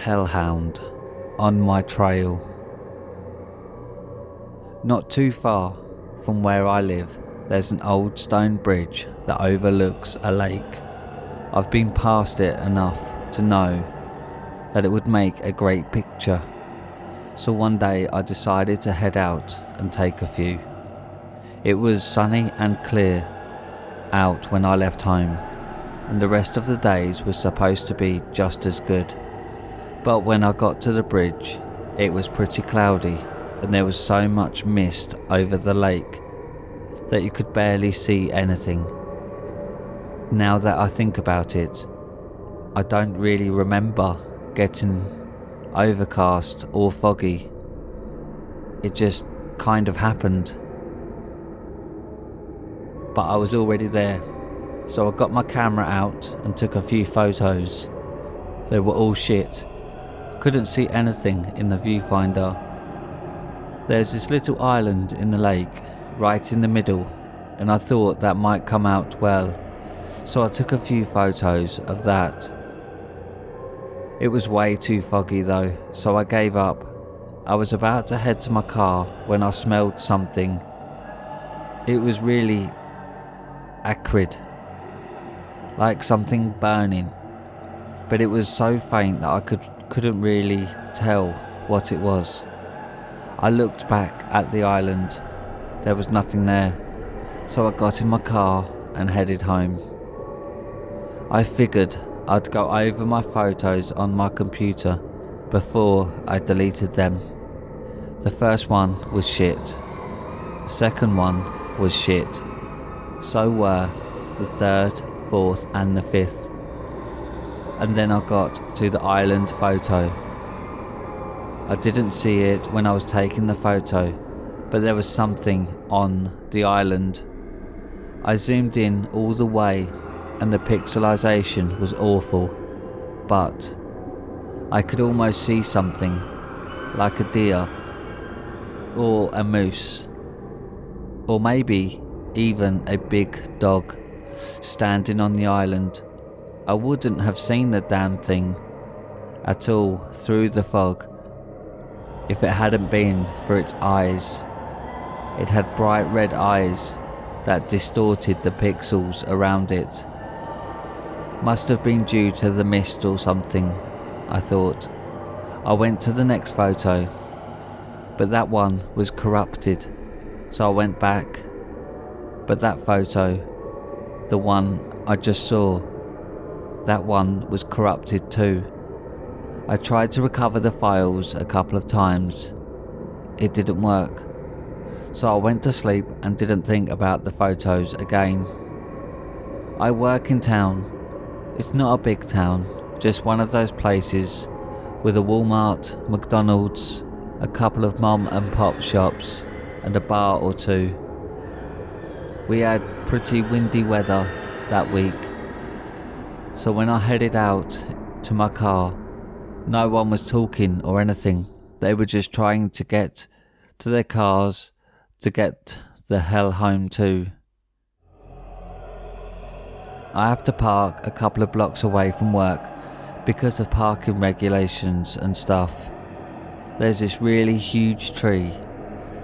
hellhound on my trail. Not too far from where I live, there's an old stone bridge that overlooks a lake. I've been past it enough to know that it would make a great picture. So one day I decided to head out and take a few. It was sunny and clear out when I left home, and the rest of the days was supposed to be just as good. But when I got to the bridge, it was pretty cloudy and there was so much mist over the lake that you could barely see anything. Now that I think about it, I don't really remember getting overcast or foggy. It just kind of happened. But I was already there, so I got my camera out and took a few photos. They were all shit. I couldn't see anything in the viewfinder. There's this little island in the lake, right in the middle, and I thought that might come out well, so I took a few photos of that. It was way too foggy though, so I gave up. I was about to head to my car when I smelled something. It was really acrid, like something burning, but it was so faint that I couldn't really tell what it was. I looked back at the island. There was nothing there, so I got in my car and headed home. I figured I'd go over my photos on my computer before I deleted them. The first one was shit. The second one was shit. So were the third, fourth and the fifth. And then I got to the island photo. I didn't see it when I was taking the photo, but there was something on the island. I zoomed in all the way and the pixelization was awful, but I could almost see something, like a deer, or a moose, or maybe even a big dog, standing on the island. I wouldn't have seen the damn thing at all through the fog if it hadn't been for its eyes. It had bright red eyes that distorted the pixels around it. Must have been due to the mist or something, I thought. I went to the next photo, but that one was corrupted, so I went back. But that photo, the one I just saw, that one was corrupted too. I tried to recover the files a couple of times. It didn't work. So I went to sleep and didn't think about the photos again. I work in town. It's not a big town, just one of those places with a Walmart, McDonald's, a couple of mom and pop shops and a bar or two. We had pretty windy weather that week. So when I headed out to my car, no one was talking or anything. They were just trying to get to their cars to get the hell home too. I have to park a couple of blocks away from work because of parking regulations and stuff. There's this really huge tree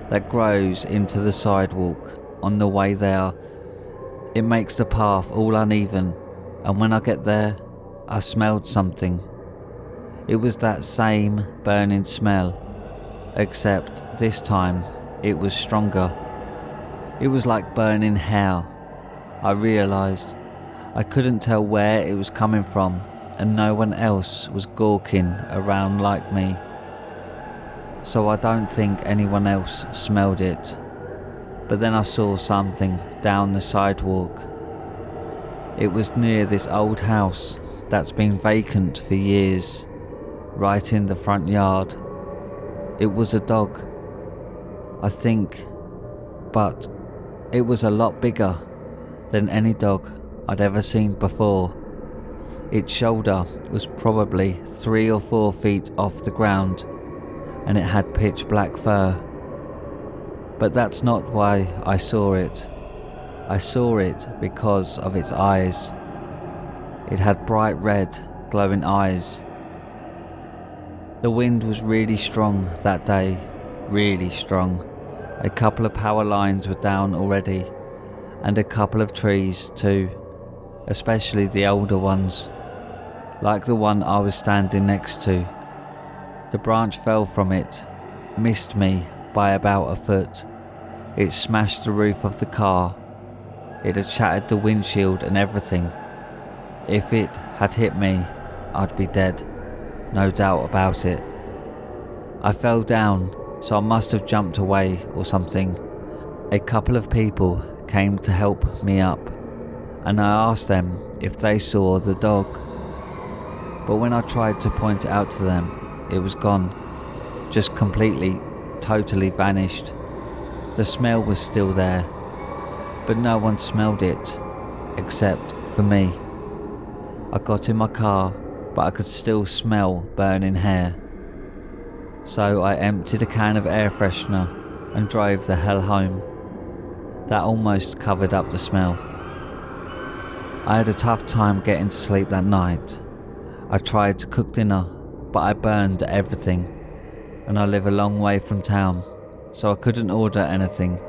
that grows into the sidewalk on the way there. It makes the path all uneven, and when I get there, I smelled something. It was that same burning smell, except this time it was stronger. It was like burning hell. I realised I couldn't tell where it was coming from, and no one else was gawking around like me. So I don't think anyone else smelled it. But then I saw something down the sidewalk. It was near this old house that's been vacant for years, right in the front yard. It was a dog, I think, but it was a lot bigger than any dog I'd ever seen before. Its shoulder was probably 3 or 4 feet off the ground, and it had pitch black fur. But that's not why I saw it. I saw it because of its eyes. It had bright red, glowing eyes. The wind was really strong that day, really strong. A couple of power lines were down already, and a couple of trees too, especially the older ones, like the one I was standing next to. The branch fell from it, missed me by about a foot. It smashed the roof of the car. It had shattered the windshield and everything. If it had hit me, I'd be dead, no doubt about it. I fell down, so I must have jumped away or something. A couple of people came to help me up, and I asked them if they saw the dog. But when I tried to point it out to them, it was gone, just completely, totally vanished. The smell was still there, but no one smelled it, except for me. I got in my car, but I could still smell burning hair. So I emptied a can of air freshener and drove the hell home. That almost covered up the smell. I had a tough time getting to sleep that night. I tried to cook dinner, but I burned everything, and I live a long way from town, so I couldn't order anything.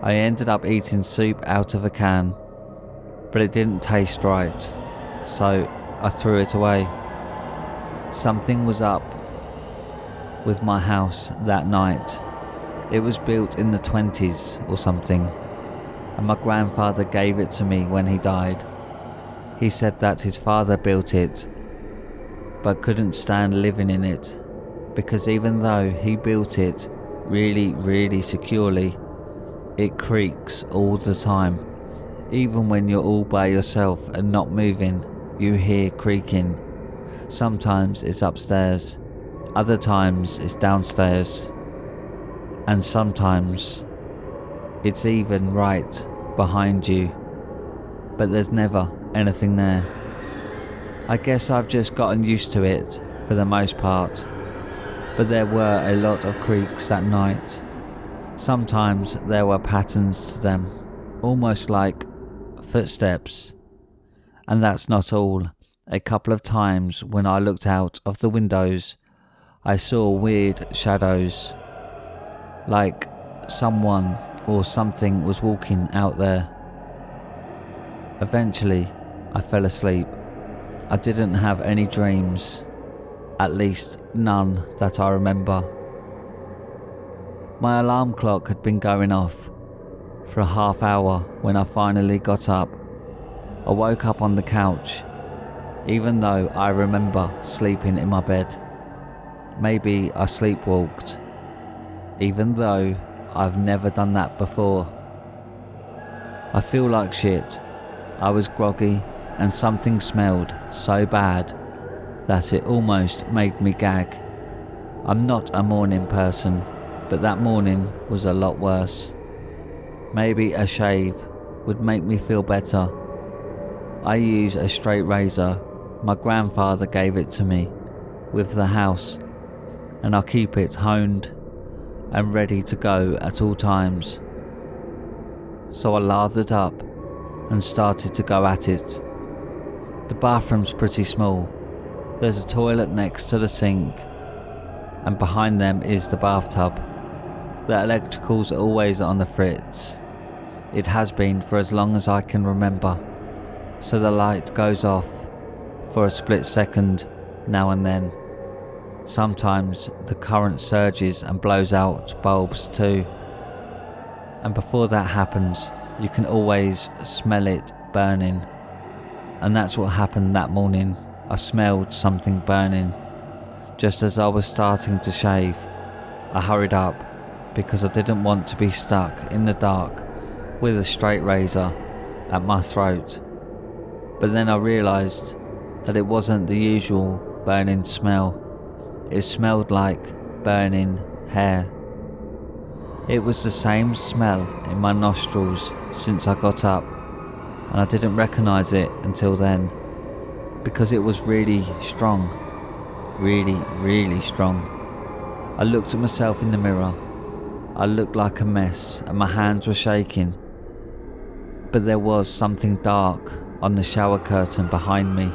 I ended up eating soup out of a can, but it didn't taste right, so I threw it away. Something was up with my house that night. It was built in the 20s or something, and my grandfather gave it to me when he died. He said that his father built it, but couldn't stand living in it, because even though he built it really, really securely, it creaks all the time. Even when you're all by yourself and not moving, you hear creaking. Sometimes it's upstairs, other times it's downstairs, and sometimes it's even right behind you, but there's never anything there. I guess I've just gotten used to it for the most part, but there were a lot of creaks that night. Sometimes there were patterns to them, almost like footsteps. And that's not all. A couple of times when I looked out of the windows, I saw weird shadows, like someone or something was walking out there. Eventually, I fell asleep. I didn't have any dreams, at least none that I remember. My alarm clock had been going off for a half hour when I finally got up. I woke up on the couch, even though I remember sleeping in my bed. Maybe I sleepwalked, even though I've never done that before. I feel like shit. I was groggy and something smelled so bad that it almost made me gag. I'm not a morning person, but that morning was a lot worse. Maybe a shave would make me feel better. I use a straight razor. My grandfather gave it to me with the house, and I keep it honed and ready to go at all times. So I lathered up and started to go at it. The bathroom's pretty small. There's a toilet next to the sink, and behind them is the bathtub. The electricals are always on the fritz. It has been for as long as I can remember, so the light goes off for a split second now and then. Sometimes the current surges and blows out bulbs too. And before that happens, you can always smell it burning. And that's what happened that morning. I smelled something burning. Just as I was starting to shave, I hurried up because I didn't want to be stuck in the dark with a straight razor at my throat. But then I realised that it wasn't the usual burning smell. It smelled like burning hair. It was the same smell in my nostrils since I got up, and I didn't recognise it until then, because it was really strong. Really, really strong. I looked at myself in the mirror. I looked like a mess and my hands were shaking. But there was something dark on the shower curtain behind me.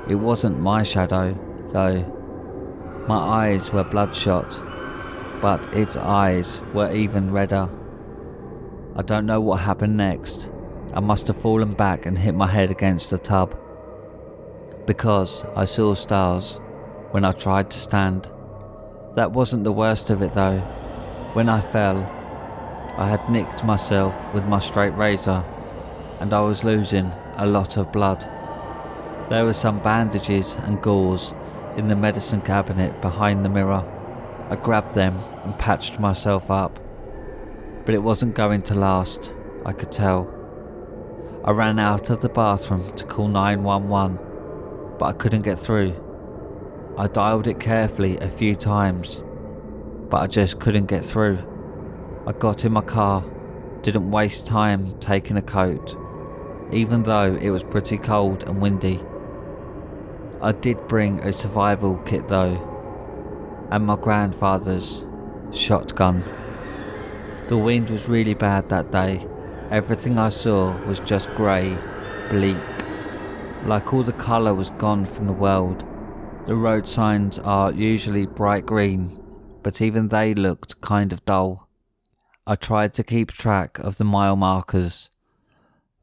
It wasn't my shadow, though. My eyes were bloodshot, but its eyes were even redder. I don't know what happened next. I must have fallen back and hit my head against the tub, because I saw stars when I tried to stand. That wasn't the worst of it though. When I fell, I had nicked myself with my straight razor, and I was losing a lot of blood. There were some bandages and gauze in the medicine cabinet behind the mirror. I grabbed them and patched myself up, but it wasn't going to last, I could tell. I ran out of the bathroom to call 911, but I couldn't get through. I dialed it carefully a few times, but I just couldn't get through. I got in my car, didn't waste time taking a coat, even though it was pretty cold and windy. I did bring a survival kit though, and my grandfather's shotgun. The wind was really bad that day. Everything I saw was just grey, bleak, like all the colour was gone from the world. The road signs are usually bright green, but even they looked kind of dull. I tried to keep track of the mile markers.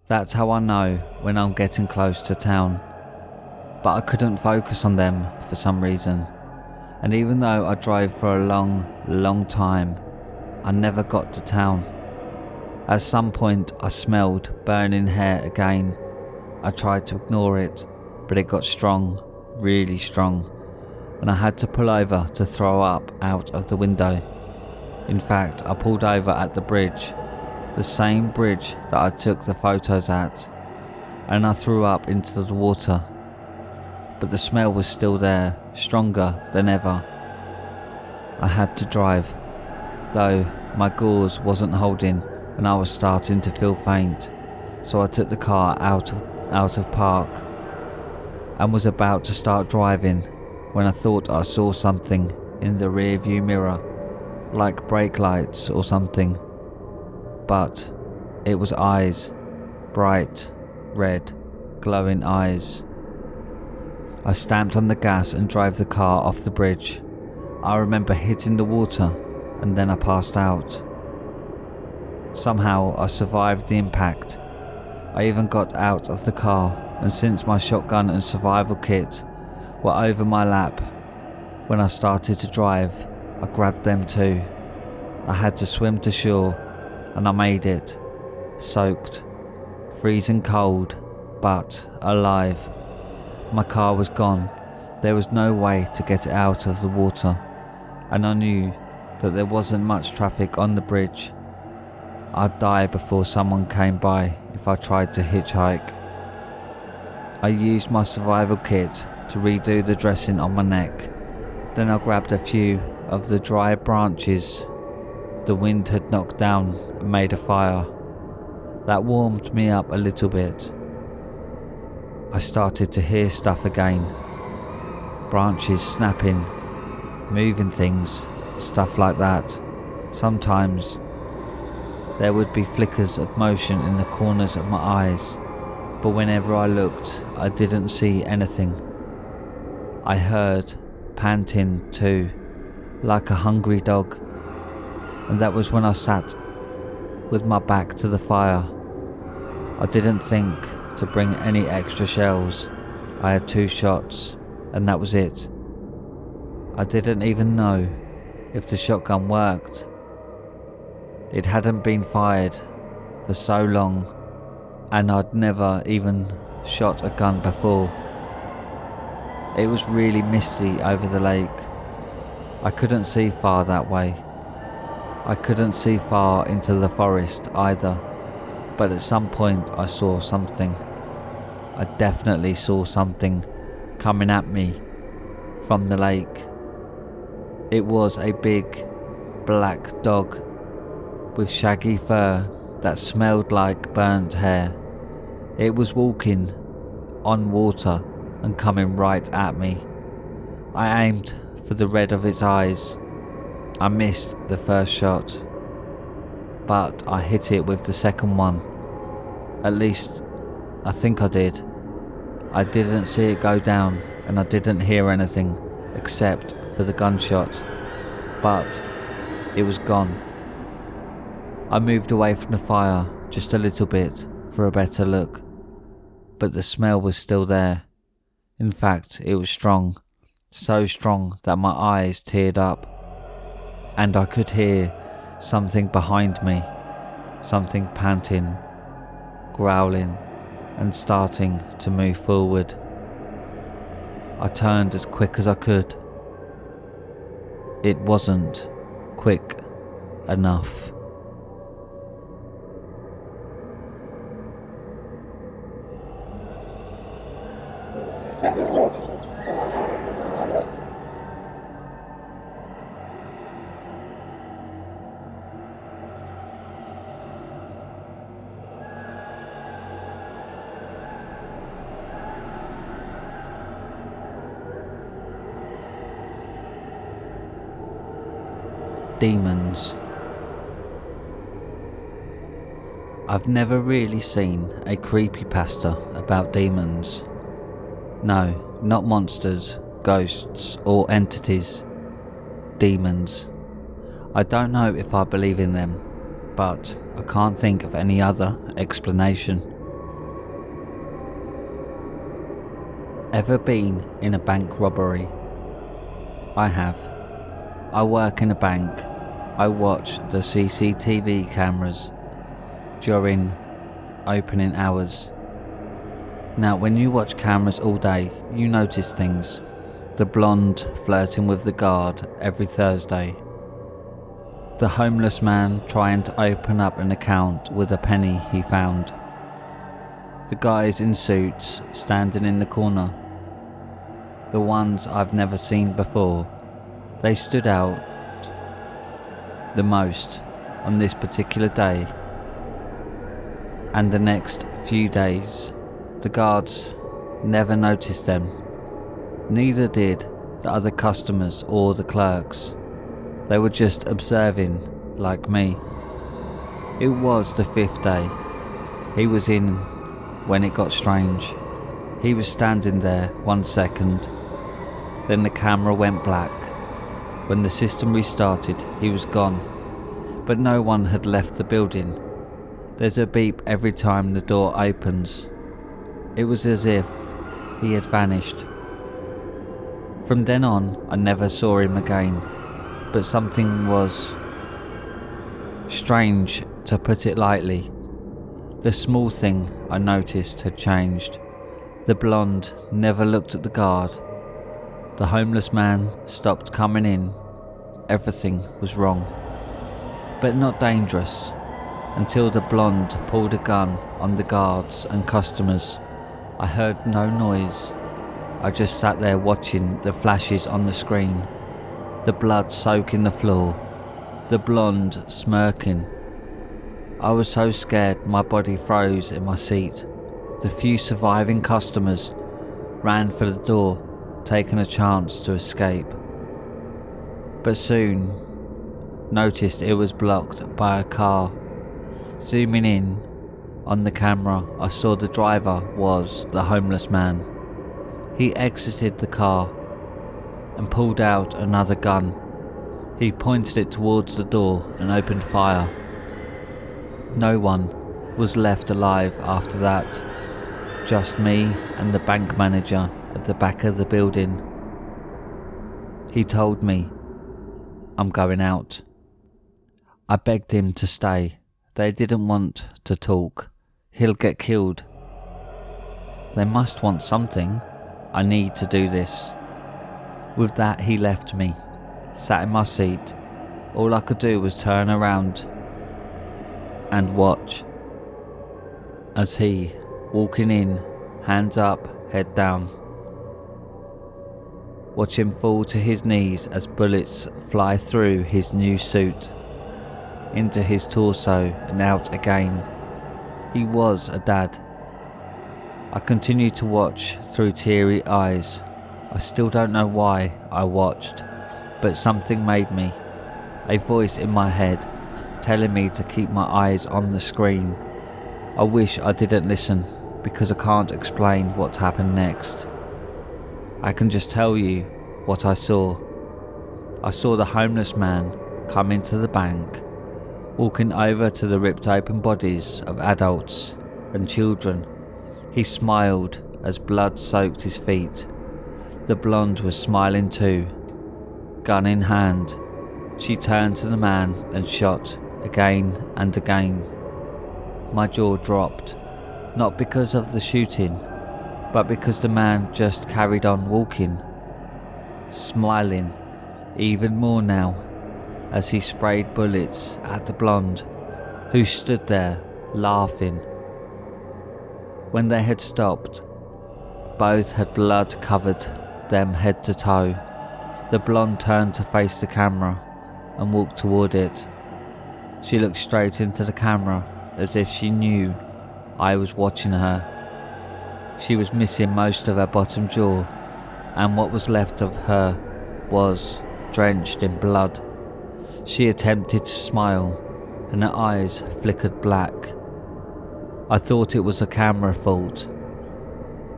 That's how I know when I'm getting close to town. But I couldn't focus on them for some reason. And even though I drove for a long time, I never got to town. At some point I smelled burning hair again. I tried to ignore it, but it got strong, really strong, and I had to pull over to throw up out of the window. In fact, I pulled over at the bridge, the same bridge that I took the photos at, and I threw up into the water. But the smell was still there, stronger than ever. I had to drive, though my gauze wasn't holding and I was starting to feel faint, so I took the car out of park and was about to start driving when I thought I saw something in the rear view mirror, like brake lights or something. But it was eyes, bright, red, glowing eyes. I stamped on the gas and drove the car off the bridge. I remember hitting the water and then I passed out. Somehow I survived the impact. I even got out of the car, and since my shotgun and survival kit were over my lap when I started to drive, I grabbed them too. I had to swim to shore and I made it, soaked, freezing cold, but alive. My car was gone. There was no way to get it out of the water, and I knew that there wasn't much traffic on the bridge. I'd die before someone came by if I tried to hitchhike. I used my survival kit to redo the dressing on my neck. Then I grabbed a few of the dry branches the wind had knocked down and made a fire. That warmed me up a little bit. I started to hear stuff again. Branches snapping, moving things, stuff like that. Sometimes there would be flickers of motion in the corners of my eyes, but whenever I looked, I didn't see anything. I heard panting too, like a hungry dog, and that was when I sat with my back to the fire. I didn't think to bring any extra shells. I had 2 shots, and that was it. I didn't even know if the shotgun worked. It hadn't been fired for so long, and I'd never even shot a gun before. It was really misty over the lake. I couldn't see far that way. I couldn't see far into the forest either, but at some point I saw something. I definitely saw something coming at me from the lake. It was a big black dog with shaggy fur that smelled like burnt hair. It was walking on water and coming right at me. I aimed for the red of its eyes. I missed the first shot, but I hit it with the second one. At least, I think I did. I didn't see it go down, and I didn't hear anything except for the gunshot, but it was gone. I moved away from the fire just a little bit for a better look, but the smell was still there. In fact, it was strong, so strong that my eyes teared up, and I could hear something behind me, something panting, growling, and starting to move forward. I turned as quick as I could. It wasn't quick enough. Demons. I've never really seen a creepypasta about demons. No, not monsters, ghosts, or entities. Demons. I don't know if I believe in them, but I can't think of any other explanation. Ever been in a bank robbery? I have. I work in a bank. I watch the CCTV cameras during opening hours. Now, when you watch cameras all day, you notice things. The blonde flirting with the guard every Thursday. The homeless man trying to open up an account with a penny he found. The guys in suits standing in the corner. The ones I've never seen before. They stood out the most on this particular day, and the next few days the guards never noticed them. Neither did the other customers or the clerks. They were just observing like me. It was the 5th day he was in when it got strange. He was standing there 1 second, then the camera went black. When the system restarted, he was gone, but no one had left the building. There's a beep every time the door opens. It was as if he had vanished. From then on, I never saw him again, but something was strange, to put it lightly. The small thing I noticed had changed. The blonde never looked at the guard. The homeless man stopped coming in. Everything was wrong, but not dangerous, until the blonde pulled a gun on the guards and customers. I heard no noise. I just sat there watching the flashes on the screen, the blood soaking the floor, the blonde smirking. I was so scared my body froze in my seat. The few surviving customers ran for the door, taking a chance to escape, but soon noticed it was blocked by a car. Zooming in on the camera, I saw the driver was the homeless man. He exited the car and pulled out another gun. He pointed it towards the door and opened fire. No one was left alive after that, just me and the bank manager at the back of the building. He told me, "I'm going out." I begged him to stay. They didn't want to talk. He'll get killed. They must want something. I need to do this. With that, he left me, sat in my seat. All I could do was turn around and watch as he, walking in, hands up, head down. Watch him fall to his knees as bullets fly through his new suit, into his torso and out again. He was a dad. I continued to watch through teary eyes. I still don't know why I watched, but something made me. A voice in my head telling me to keep my eyes on the screen. I wish I didn't listen, because I can't explain what happened next. I can just tell you what I saw. I saw the homeless man come into the bank, walking over to the ripped open bodies of adults and children. He smiled as blood soaked his feet. The blonde was smiling too. Gun in hand, she turned to the man and shot again and again. My jaw dropped, not because of the shooting, but because the man just carried on walking, smiling even more now as he sprayed bullets at the blonde, who stood there laughing. When they had stopped, both had blood covered them head to toe. The blonde turned to face the camera and walked toward it. She looked straight into the camera as if she knew I was watching her. She was missing most of her bottom jaw, and what was left of her was drenched in blood. She attempted to smile, and her eyes flickered black. I thought it was a camera fault,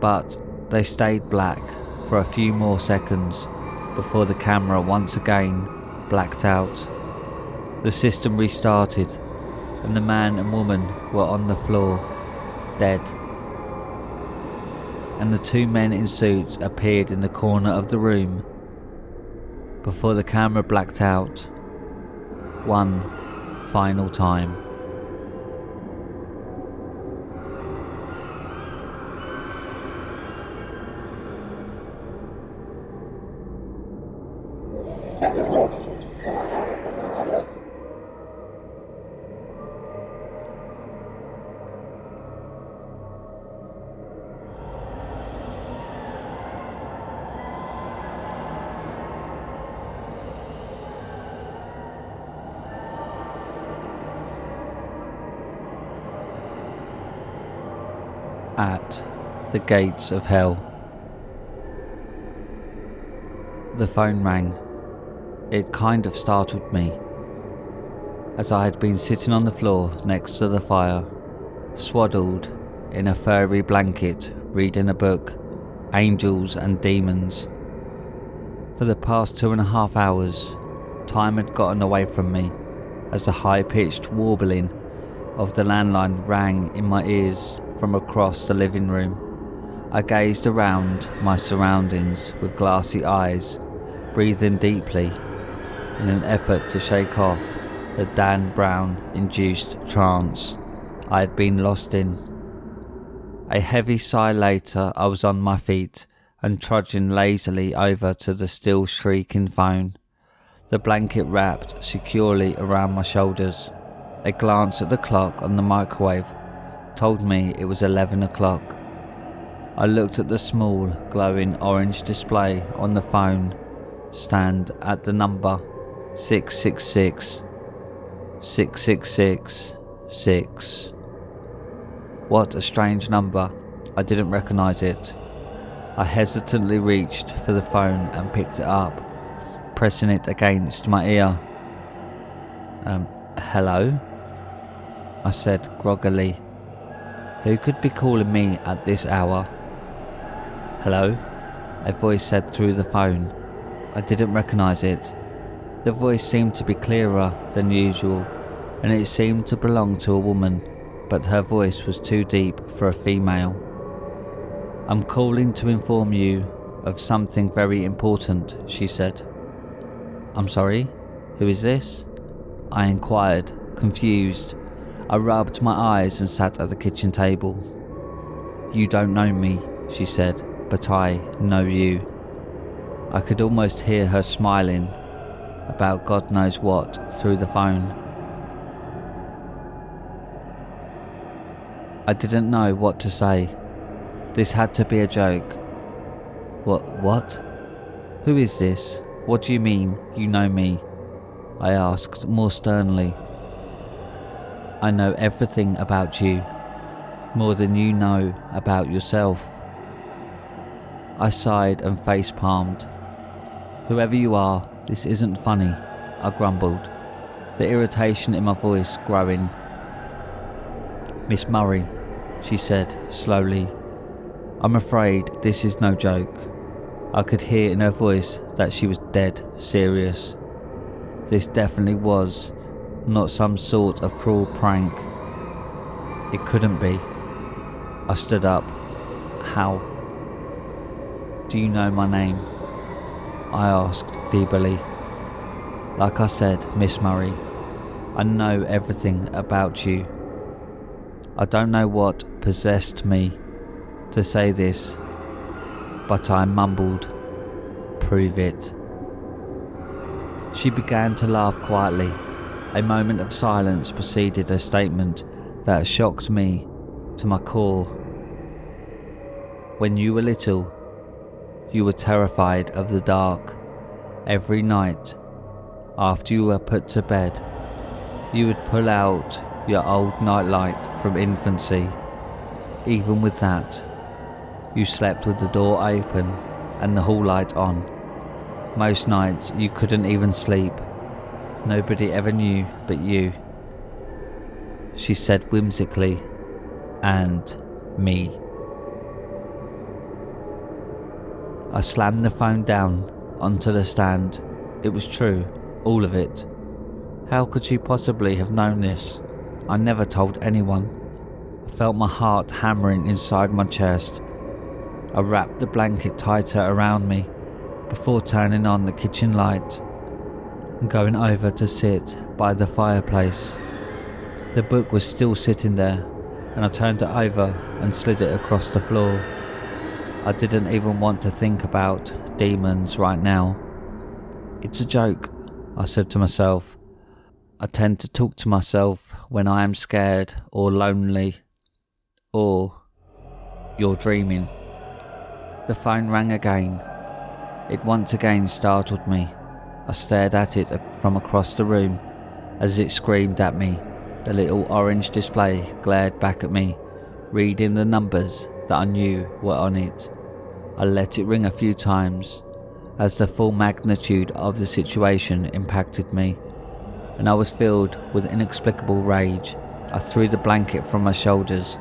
but they stayed black for a few more seconds before the camera once again blacked out. The system restarted, and the man and woman were on the floor, dead. And the two men in suits appeared in the corner of the room before the camera blacked out one final time. At the gates of hell. The phone rang. It kind of startled me, as I had been sitting on the floor next to the fire, swaddled in a furry blanket, reading a book, Angels and Demons. For the past 2.5 hours, time had gotten away from me, as the high-pitched warbling of the landline rang in my ears from across the living room. I gazed around my surroundings with glassy eyes, breathing deeply in an effort to shake off the Dan Brown-induced trance I had been lost in. A heavy sigh later, I was on my feet and trudging lazily over to the still shrieking phone, the blanket wrapped securely around my shoulders. A glance at the clock on the microwave told me it was 11 o'clock. I looked at the small, glowing orange display on the phone stand at the number 666 666 6. What a strange number. I didn't recognise it. I hesitantly reached for the phone and picked it up, pressing it against my ear. Hello? I said groggily. Who could be calling me at this hour? Hello? A voice said through the phone. I didn't recognise it. The voice seemed to be clearer than usual, and it seemed to belong to a woman, but her voice was too deep for a female. I'm calling to inform you of something very important, she said. I'm sorry? Who is this? I inquired, confused. I rubbed my eyes and sat at the kitchen table. You don't know me, she said, but I know you. I could almost hear her smiling about God knows what through the phone. I didn't know what to say. This had to be a joke. What? Who is this? What do you mean, you know me? I asked more sternly. I know everything about you, more than you know about yourself. I sighed and face-palmed. Whoever you are, this isn't funny, I grumbled, the irritation in my voice growing. Miss Murray, she said slowly, I'm afraid this is no joke. I could hear in her voice that she was dead serious. This definitely was not some sort of cruel prank. It couldn't be. I stood up. How? Do you know my name? I asked feebly. Like I said, Miss Murray, I know everything about you. I don't know what possessed me to say this, but I mumbled, "Prove it." She began to laugh quietly. A moment of silence preceded a statement that shocked me to my core. When you were little, you were terrified of the dark. Every night, after you were put to bed, you would pull out your old nightlight from infancy. Even with that, you slept with the door open and the hall light on. Most nights you couldn't even sleep. Nobody ever knew but you. She said whimsically, and me. I slammed the phone down onto the stand. It was true, all of it. How could she possibly have known this? I never told anyone. I felt my heart hammering inside my chest. I wrapped the blanket tighter around me before turning on the kitchen light and going over to sit by the fireplace. The book was still sitting there, and I turned it over and slid it across the floor. I didn't even want to think about demons right now. It's a joke, I said to myself. I tend to talk to myself when I am scared or lonely, or you're dreaming. The phone rang again. It once again startled me. I stared at it from across the room as it screamed at me. The little orange display glared back at me, reading the numbers that I knew were on it. I let it ring a few times as the full magnitude of the situation impacted me, and I was filled with inexplicable rage. I threw the blanket from my shoulders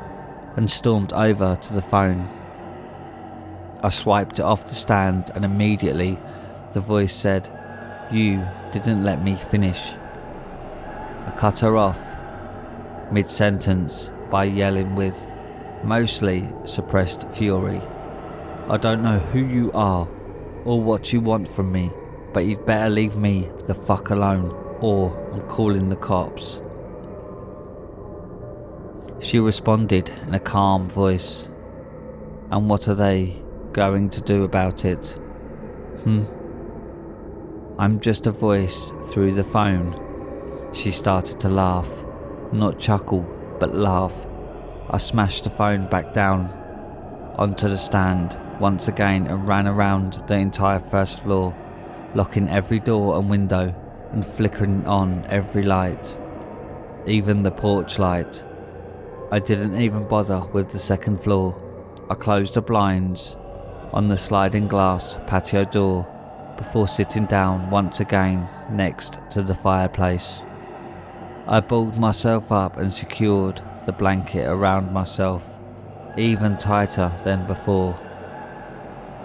and stormed over to the phone. I swiped it off the stand, and immediately the voice said, "You didn't let me finish." I cut her off mid-sentence by yelling with mostly suppressed fury, "I don't know who you are or what you want from me, but you'd better leave me the fuck alone, or I'm calling the cops." She responded in a calm voice, "And what are they going to do about it? I'm just a voice through the phone." She started to laugh, not chuckle, but laugh. I smashed the phone back down onto the stand once again and ran around the entire first floor, locking every door and window and flickering on every light, even the porch light. I didn't even bother with the second floor. I closed the blinds on the sliding glass patio door before sitting down once again next to the fireplace. I balled myself up and secured the blanket around myself, even tighter than before.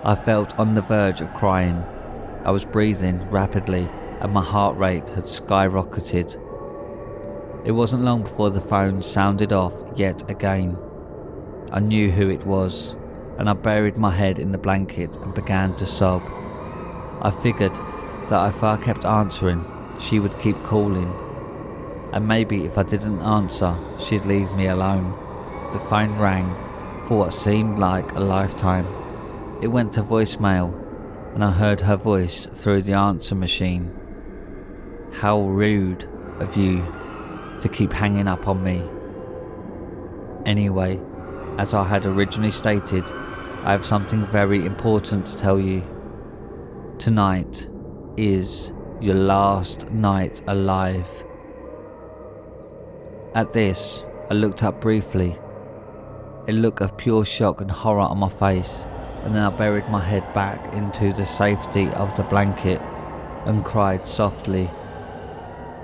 I felt on the verge of crying. I was breathing rapidly and my heart rate had skyrocketed. It wasn't long before the phone sounded off yet again. I knew who it was, and I buried my head in the blanket and began to sob. I figured that if I kept answering, she would keep calling, and maybe if I didn't answer, she'd leave me alone. The phone rang for what seemed like a lifetime. It went to voicemail, and I heard her voice through the answer machine. "How rude of you to keep hanging up on me." Anyway, as I had originally stated, I have something very important to tell you. Tonight is your last night alive. At this, I looked up briefly, a look of pure shock and horror on my face, and then I buried my head back into the safety of the blanket and cried softly.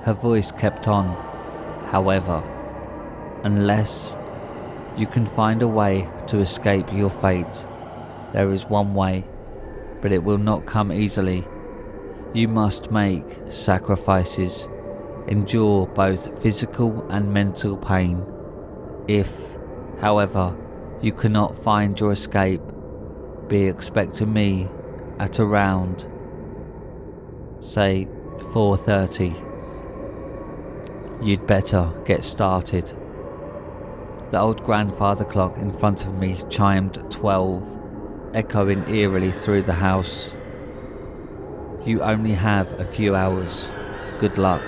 Her voice kept on, "However, unless you can find a way to escape your fate, there is one way, but it will not come easily. You must make sacrifices, endure both physical and mental pain. If, however, you cannot find your escape, be expecting me at around, say, 4:30. You'd better get started. The old grandfather clock in front of me chimed 12, echoing eerily through the house. You only have a few hours. Good luck.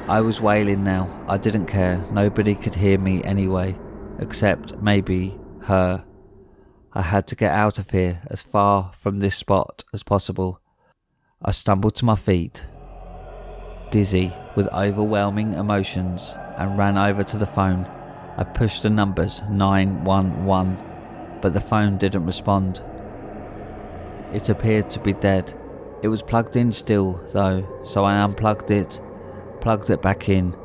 I was wailing now. I didn't care. Nobody could hear me anyway, except maybe her. I had to get out of here, as far from this spot as possible. I stumbled to my feet, dizzy with overwhelming emotions, and ran over to the phone. I pushed the numbers 911, but the phone didn't respond. It appeared to be dead. It was plugged in still, though, so I unplugged it, plugged it back in,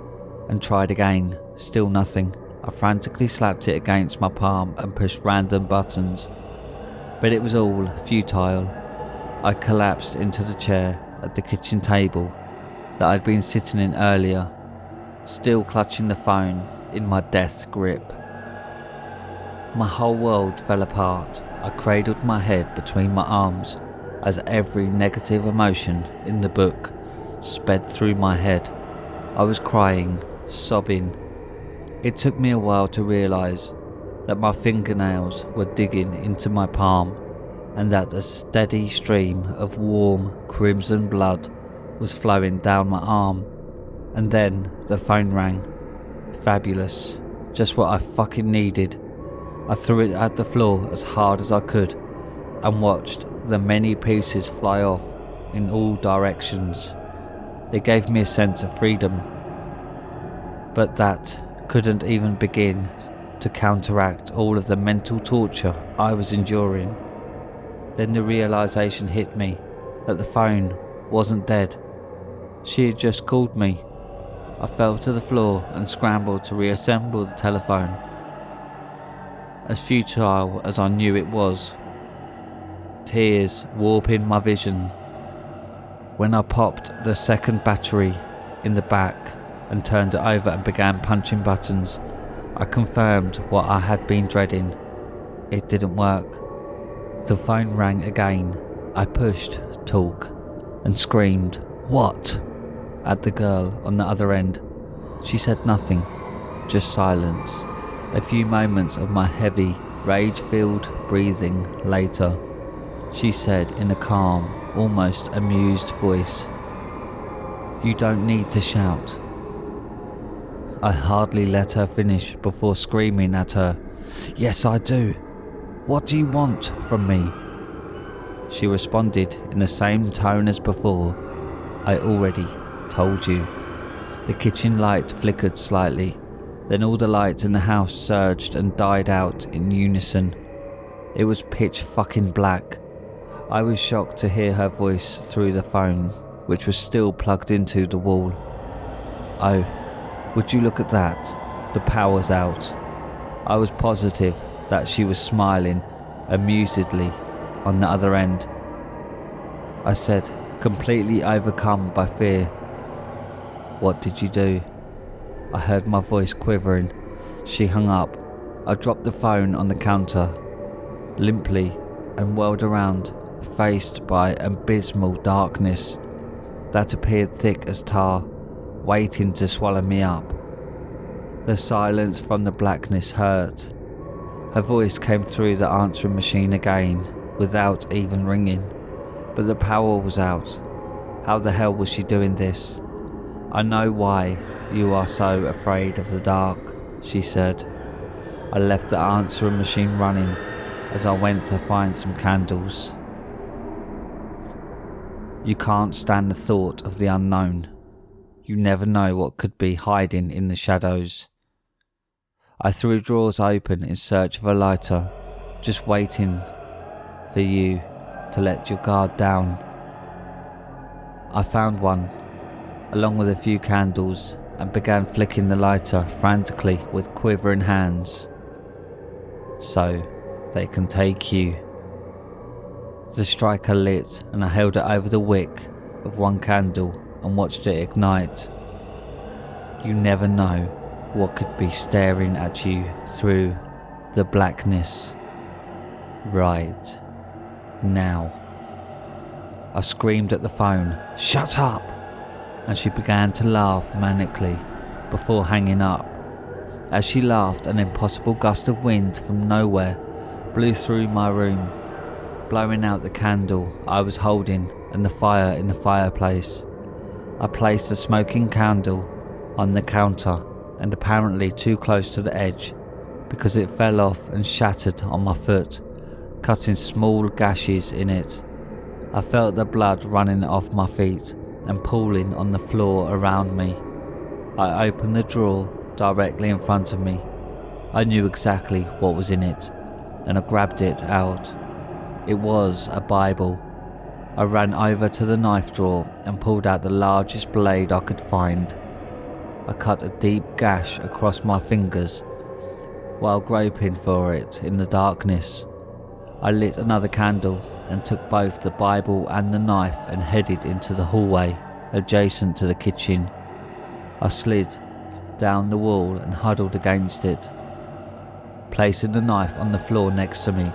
and tried again. Still nothing. I frantically slapped it against my palm and pushed random buttons, but it was all futile. I collapsed into the chair at the kitchen table that I'd been sitting in earlier, still clutching the phone in my death grip. My whole world fell apart. I cradled my head between my arms as every negative emotion in the book sped through my head. I was crying, sobbing. It took me a while to realise that my fingernails were digging into my palm and that a steady stream of warm crimson blood was flowing down my arm. And then the phone rang. Fabulous. Just what I fucking needed. I threw it at the floor as hard as I could and watched the many pieces fly off in all directions. It gave me a sense of freedom, but that couldn't even begin to counteract all of the mental torture I was enduring. Then the realization hit me that the phone wasn't dead. She had just called me. I fell to the floor and scrambled to reassemble the telephone. As futile as I knew it was, tears warping my vision. When I popped the second battery in the back and turned it over and began punching buttons, I confirmed what I had been dreading. It didn't work. The phone rang again. I pushed talk and screamed, "What?" at the girl on the other end. She said nothing, just silence. A few moments of my heavy, rage-filled breathing later, she said in a calm, almost amused voice, "You don't need to shout." I hardly let her finish before screaming at her, "Yes, I do. What do you want from me?" She responded in the same tone as before, "I already told you." The kitchen light flickered slightly, then all the lights in the house surged and died out in unison. It was pitch fucking black. I was shocked to hear her voice through the phone, which was still plugged into the wall. "Oh, would you look at that? The power's out." I was positive that she was smiling amusedly on the other end. I said, completely overcome by fear, "What did you do?" I heard my voice quivering. She hung up. I dropped the phone on the counter, limply, and whirled around, faced by abysmal darkness that appeared thick as tar, waiting to swallow me up. The silence from the blackness hurt. Her voice came through the answering machine again, without even ringing. But the power was out. How the hell was she doing this? "I know why you are so afraid of the dark," she said. I left the answering machine running as I went to find some candles. You can't stand the thought of the unknown. You never know what could be hiding in the shadows. I threw drawers open in search of a lighter, just waiting for you to let your guard down. I found one, along with a few candles, and began flicking the lighter frantically with quivering hands. "So they can take you." The striker lit and I held it over the wick of one candle and watched it ignite. You never know what could be staring at you through the blackness right now. I screamed at the phone, "Shut up!" and she began to laugh manically before hanging up. As she laughed, an impossible gust of wind from nowhere blew through my room, blowing out the candle I was holding and the fire in the fireplace. I placed the smoking candle on the counter and apparently too close to the edge because it fell off and shattered on my foot, cutting small gashes in it. I felt the blood running off my feet and pooling on the floor around me. I opened the drawer directly in front of me. I knew exactly what was in it and I grabbed it out. It was a Bible. I ran over to the knife drawer and pulled out the largest blade I could find. I cut a deep gash across my fingers while groping for it in the darkness. I lit another candle and took both the Bible and the knife and headed into the hallway adjacent to the kitchen. I slid down the wall and huddled against it. Placing the knife on the floor next to me,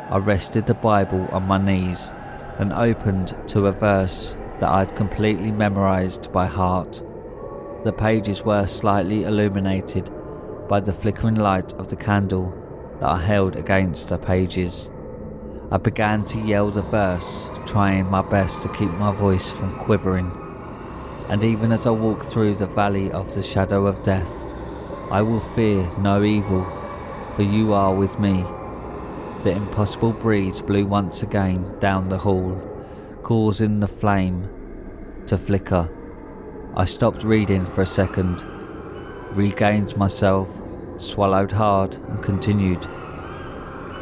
I rested the Bible on my knees and opened to a verse that I'd completely memorized by heart. The pages were slightly illuminated by the flickering light of the candle that I held against the pages. I began to yell the verse, trying my best to keep my voice from quivering. And even as I walk through the valley of the shadow of death, I will fear no evil, for you are with me. The impossible breeze blew once again down the hall, causing the flame to flicker. I stopped reading for a second, regained myself, swallowed hard and continued.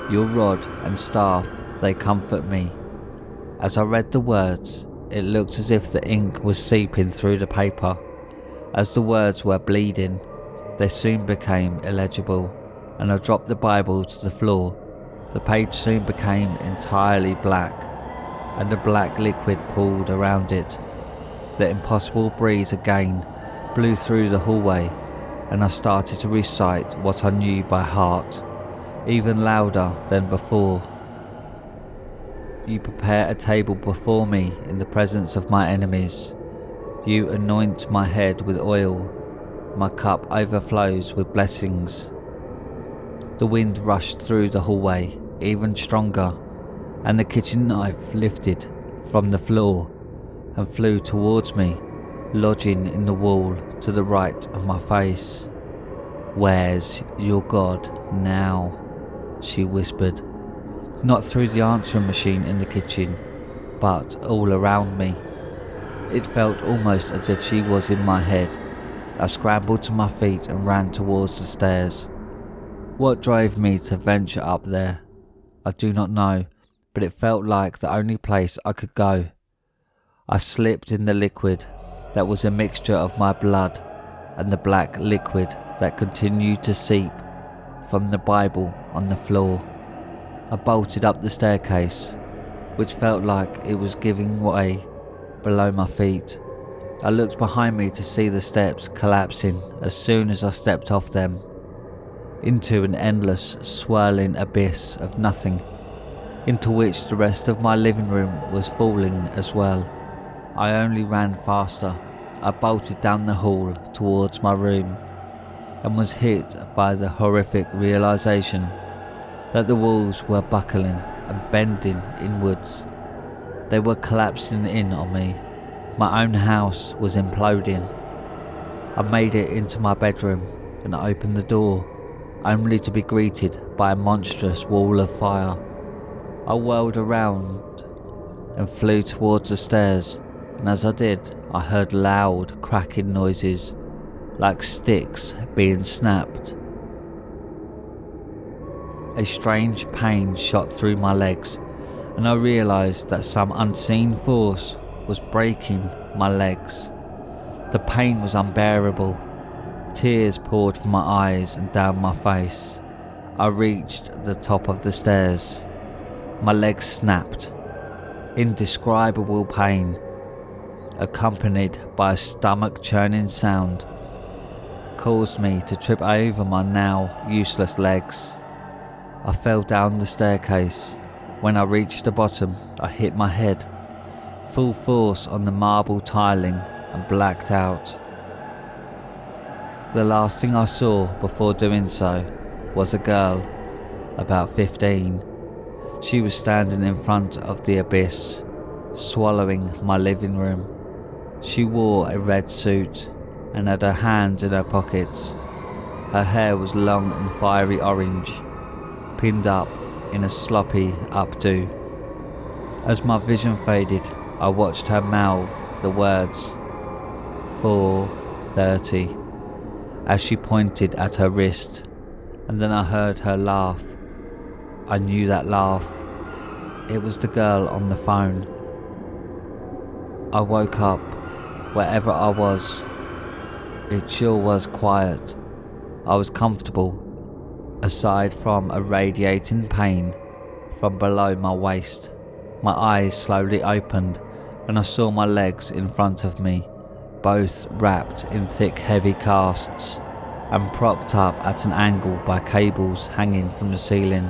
Your rod and staff, they comfort me. As I read the words, it looked as if the ink was seeping through the paper. As the words were bleeding, they soon became illegible, and I dropped the Bible to the floor. The page soon became entirely black, and a black liquid pooled around it. The impossible breeze again blew through the hallway, and I started to recite what I knew by heart, even louder than before. You prepare a table before me in the presence of my enemies. You anoint my head with oil. My cup overflows with blessings. The wind rushed through the hallway, even stronger, and the kitchen knife lifted from the floor and flew towards me, lodging in the wall to the right of my face. "Where's your God now?" she whispered, not through the answering machine in the kitchen, but all around me. It felt almost as if she was in my head. I scrambled to my feet and ran towards the stairs. What drove me to venture up there, I do not know, but it felt like the only place I could go. I slipped in the liquid that was a mixture of my blood and the black liquid that continued to seep from the Bible on the floor. I bolted up the staircase, which felt like it was giving way below my feet. I looked behind me to see the steps collapsing as soon as I stepped off them, into an endless, swirling abyss of nothing, into which the rest of my living room was falling as well. I only ran faster. I bolted down the hall towards my room and was hit by the horrific realization that the walls were buckling and bending inwards. They were collapsing in on me. My own house was imploding. I made it into my bedroom and I opened the door, only to be greeted by a monstrous wall of fire. I whirled around and flew towards the stairs, and as I did, I heard loud cracking noises, like sticks being snapped. A strange pain shot through my legs, and I realised that some unseen force was breaking my legs. The pain was unbearable. Tears poured from my eyes and down my face. I reached the top of the stairs. My legs snapped Indescribable pain, accompanied by a stomach-churning sound, caused me to trip over my now useless legs. I fell down the staircase. When I reached the bottom, I hit my head full force on the marble tiling and blacked out. The last thing I saw before doing so was a girl, about 15. She was standing in front of the abyss, swallowing my living room. She wore a red suit and had her hands in her pockets. Her hair was long and fiery orange, pinned up in a sloppy updo. As my vision faded, I watched her mouth the words 4:30 as she pointed at her wrist, and then I heard her laugh. I knew that laugh. It was the girl on the phone. I woke up. Wherever I was, it sure was quiet. I was comfortable, aside from a radiating pain from below my waist. My eyes slowly opened and I saw my legs in front of me, both wrapped in thick heavy casts and propped up at an angle by cables hanging from the ceiling.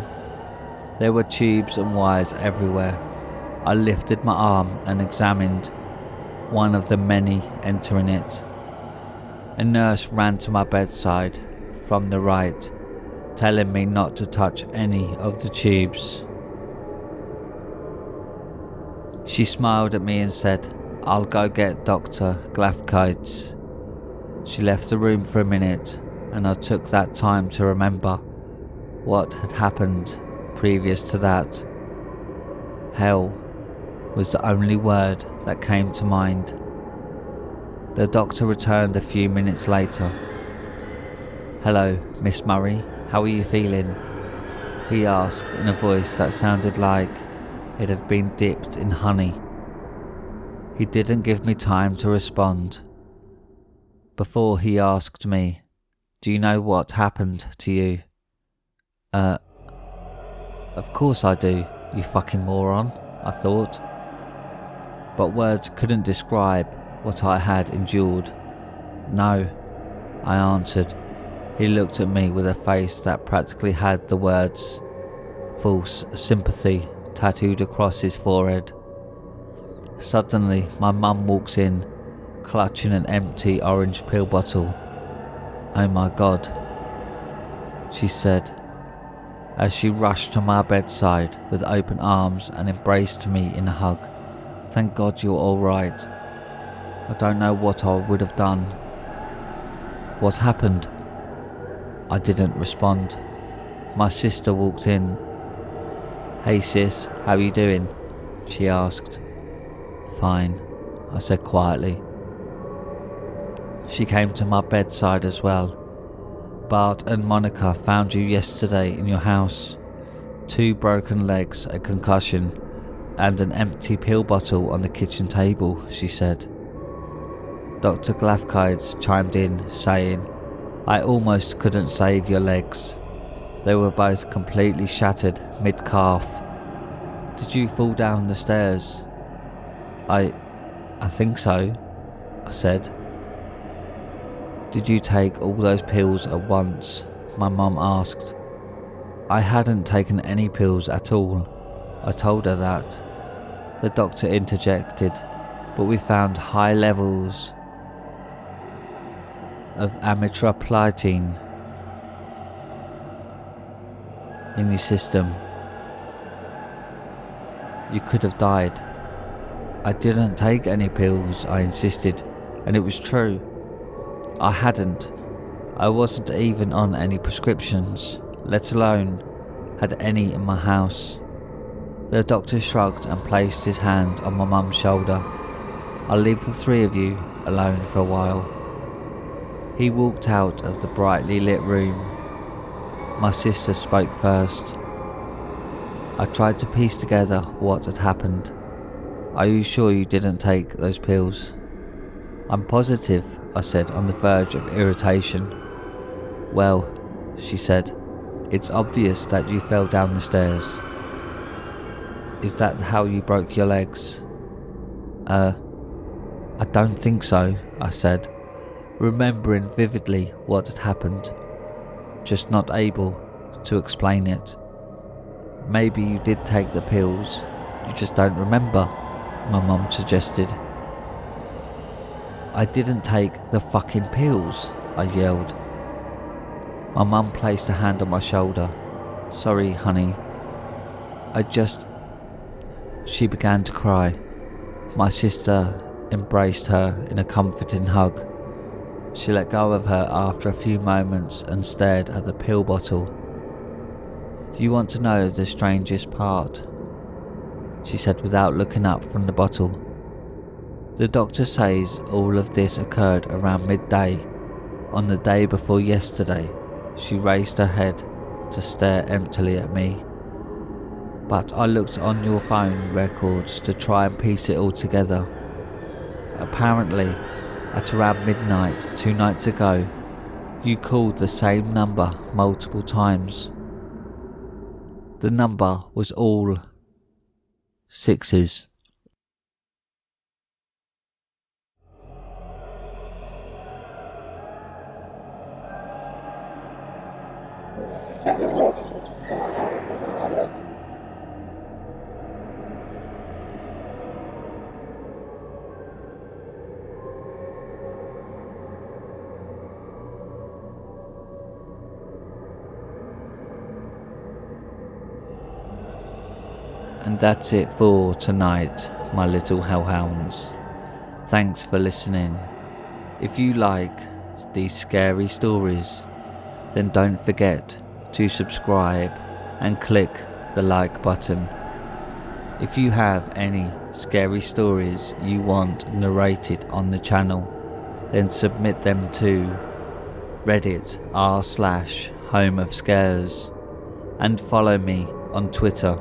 There were tubes and wires everywhere. I lifted my arm and examined one of the many entering it. A nurse ran to my bedside from the right, telling me not to touch any of the tubes. She smiled at me and said, "I'll go get Dr. Glafkites." She left the room for a minute, and I took that time to remember what had happened previous to that. Hell was the only word that came to mind. The doctor returned a few minutes later. "Hello, Miss Murray, how are you feeling?" he asked in a voice that sounded like it had been dipped in honey. He didn't give me time to respond. Before he asked me, "Do you know what happened to you?" Of course I do, you fucking moron, I thought. But words couldn't describe what I had endured. "No," I answered. He looked at me with a face that practically had the words "false sympathy" tattooed across his forehead. Suddenly, my mum walks in, clutching an empty orange pill bottle. "Oh my God," she said, as she rushed to my bedside with open arms and embraced me in a hug. "Thank God you're all right. I don't know what I would have done." "What happened?" I didn't respond. My sister walked in. "Hey sis, how you doing?" she asked. "Fine," I said quietly. She came to my bedside as well. "Bart and Monica found you yesterday in your house. 2 broken legs, a concussion, and an empty pill bottle on the kitchen table," she said. Dr. Glafkides chimed in, saying, "I almost couldn't save your legs. They were both completely shattered mid-calf. Did you fall down the stairs?" I think so," I said. "Did you take all those pills at once?" my mum asked. I hadn't taken any pills at all. I told her that. The doctor interjected, "But we found high levels of amitriptyline in your system. You could have died." "I didn't take any pills," I insisted, and it was true. I hadn't. I wasn't even on any prescriptions, let alone had any in my house. The doctor shrugged and placed his hand on my mum's shoulder. "I'll leave the 3 of you alone for a while." He walked out of the brightly lit room. My sister spoke first. I tried to piece together what had happened. "Are you sure you didn't take those pills?" "I'm positive," I said, on the verge of irritation. "Well," she said, "it's obvious that you fell down the stairs." Is that how you broke your legs? I don't think so, I said, remembering vividly what had happened, just not able to explain it. Maybe you did take the pills, you just don't remember, my mum suggested. I didn't take the fucking pills, I yelled. My mum placed a hand on my shoulder. Sorry, honey. She began to cry. My sister embraced her in a comforting hug. She let go of her after a few moments and stared at the pill bottle. You want to know the strangest part? She said without looking up from the bottle. The doctor says all of this occurred around midday, on the day before yesterday. She raised her head to stare emptily at me. But I looked on your phone records to try and piece it all together. Apparently, at around midnight 2 nights ago, you called the same number multiple times. The number was all 6s. And that's it for tonight, my little hellhounds. Thanks for listening. If you like these scary stories, then don't forget to subscribe and click the like button. If you have any scary stories you want narrated on the channel, then submit them to Reddit r/homeofscares and follow me on Twitter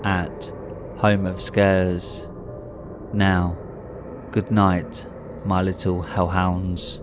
at homeofscares. Now, good night, my little hellhounds.